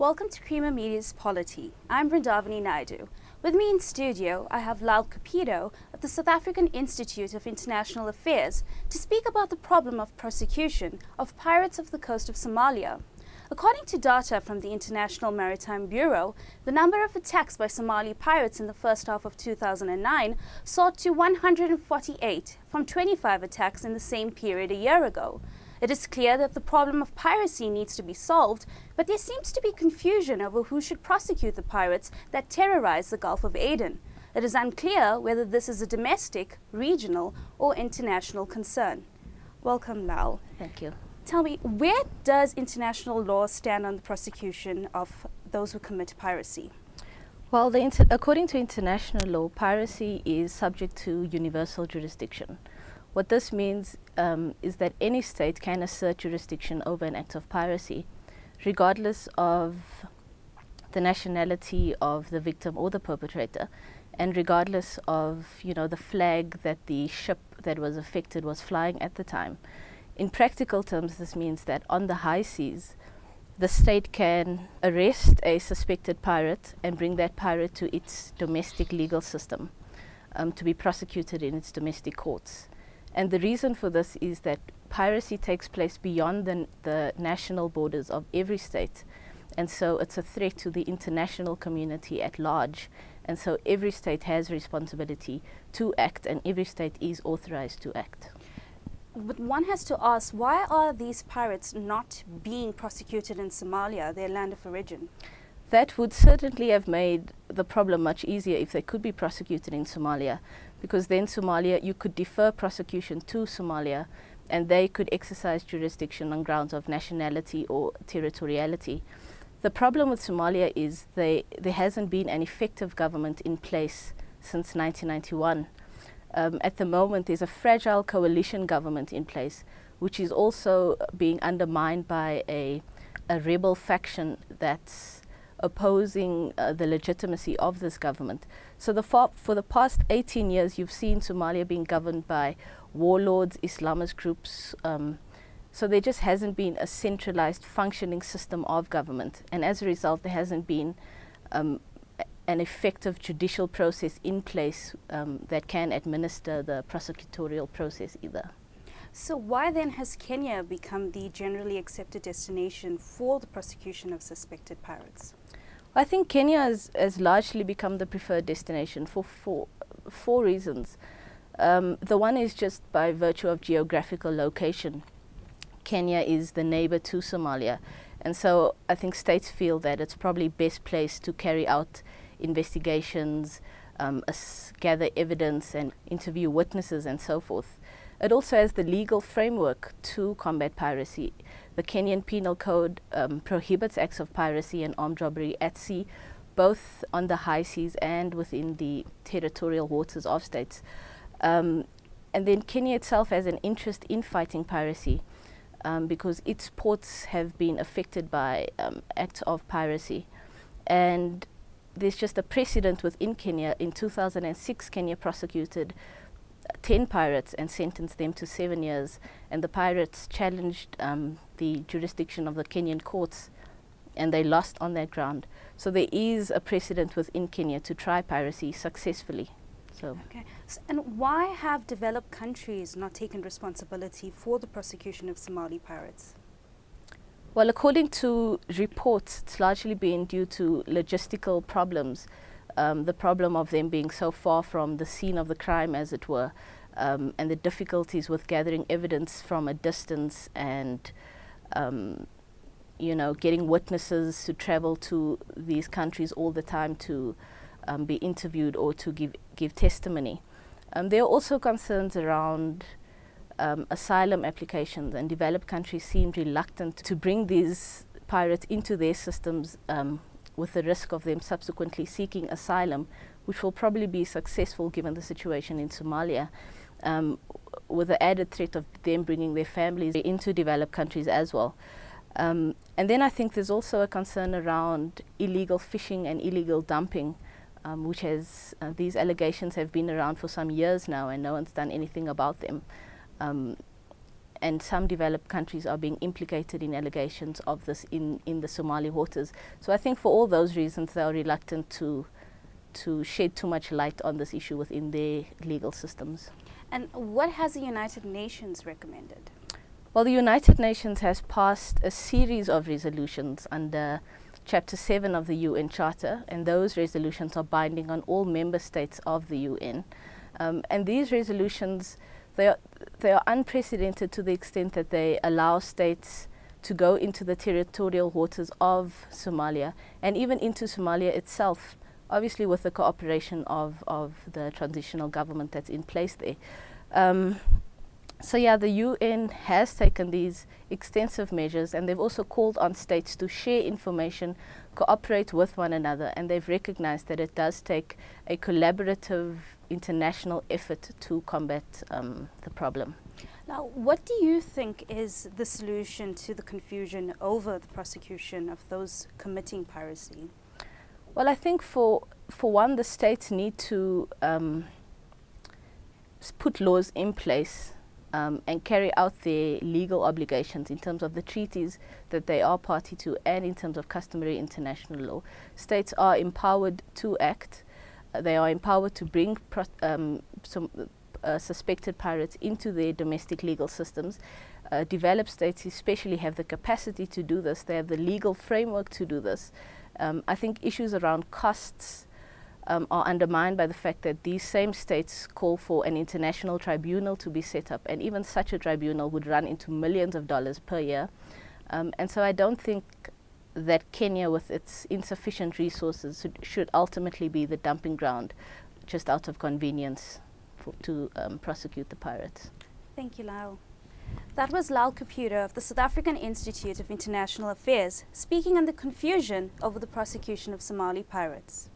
Welcome to Creamer Media's Polity. I'm Vrindavani Naidu. With me in studio, I have Lyle Cupido of the South African Institute of International Affairs to speak about the problem of prosecution of pirates off the coast of Somalia. According to data from the International Maritime Bureau, the number of attacks by Somali pirates in the first half of 2009 soared to 148 from 25 attacks in the same period a year ago. It is clear that the problem of piracy needs to be solved, but there seems to be confusion over who should prosecute the pirates that terrorize the Gulf of Aden. It is unclear whether this is a domestic, regional, or international concern. Welcome, Lyle. Thank you. Tell me, where does international law stand on the prosecution of those who commit piracy? Well, according to international law, piracy is subject to universal jurisdiction. What this means is that any state can assert jurisdiction over an act of piracy, regardless of the nationality of the victim or the perpetrator, and regardless of, the flag that the ship that was affected was flying at the time. In practical terms, this means that on the high seas, the state can arrest a suspected pirate and bring that pirate to its domestic legal system to be prosecuted in its domestic courts. And the reason for this is that piracy takes place beyond the national borders of every state. And so it's a threat to the international community at large. And so every state has responsibility to act, and every state is authorized to act. But one has to ask, why are these pirates not being prosecuted in Somalia, their land of origin? That would certainly have made the problem much easier if they could be prosecuted in Somalia, because then Somalia, you could defer prosecution to Somalia and they could exercise jurisdiction on grounds of nationality or territoriality. The problem with Somalia is there hasn't been an effective government in place since 1991. At the moment, there's a fragile coalition government in place, which is also being undermined by a rebel faction that's opposing the legitimacy of this government. So for the past 18 years, you've seen Somalia being governed by warlords, Islamist groups. So there just hasn't been a centralized functioning system of government. And as a result, there hasn't been an effective judicial process in place that can administer the prosecutorial process either. So why then has Kenya become the generally accepted destination for the prosecution of suspected pirates? I think Kenya has largely become the preferred destination for four reasons. The one is just by virtue of geographical location. Kenya is the neighbor to Somalia, and so I think states feel that it's probably best placed to carry out investigations, gather evidence and interview witnesses and so forth. It also has the legal framework to combat piracy. The Kenyan Penal Code prohibits acts of piracy and armed robbery at sea, both on the high seas and within the territorial waters of states. And then Kenya itself has an interest in fighting piracy because its ports have been affected by acts of piracy. And there's just a precedent within Kenya. In 2006, Kenya prosecuted 10 pirates and sentenced them to 7 years, and the pirates challenged the jurisdiction of the Kenyan courts, and they lost on that ground. So there is a precedent within Kenya to try piracy successfully. Okay. And why have developed countries not taken responsibility for the prosecution of Somali pirates? Well, according to reports, it's largely been due to logistical problems. The problem of them being so far from the scene of the crime, as it were, and the difficulties with gathering evidence from a distance and, getting witnesses to travel to these countries all the time to be interviewed or to give testimony. There are also concerns around asylum applications, and developed countries seem reluctant to bring these pirates into their systems with the risk of them subsequently seeking asylum, which will probably be successful given the situation in Somalia, with the added threat of them bringing their families into developed countries as well. And then I think there's also a concern around illegal fishing and illegal dumping, which has, these allegations have been around for some years now and no one's done anything about them. and some developed countries are being implicated in allegations of this in the Somali waters. So I think for all those reasons they are reluctant to shed too much light on this issue within their legal systems. And what has the United Nations recommended? Well, the United Nations has passed a series of resolutions under Chapter 7 of the UN Charter, and those resolutions are binding on all member states of the UN. And these resolutions, they are unprecedented to the extent that they allow states to go into the territorial waters of Somalia and even into Somalia itself, obviously with the cooperation of the transitional government that's in place there. So yeah, the UN has taken these extensive measures, and they've also called on states to share information, cooperate with one another, and they've recognized that it does take a collaborative international effort to combat the problem. Now, what do you think is the solution to the confusion over the prosecution of those committing piracy? Well, I think for one, the states need to put laws in place and carry out their legal obligations in terms of the treaties that they are party to and in terms of customary international law. States are empowered to act. They are empowered to bring suspected pirates into their domestic legal systems. Developed states especially have the capacity to do this. They have the legal framework to do this. I think issues around costs are undermined by the fact that these same states call for an international tribunal to be set up, and even such a tribunal would run into millions of dollars per year. And so I don't think that Kenya, with its insufficient resources, should ultimately be the dumping ground just out of convenience to prosecute the pirates. Thank you, Lyle. That was Lyle Cupido of the South African Institute of International Affairs speaking on the confusion over the prosecution of Somali pirates.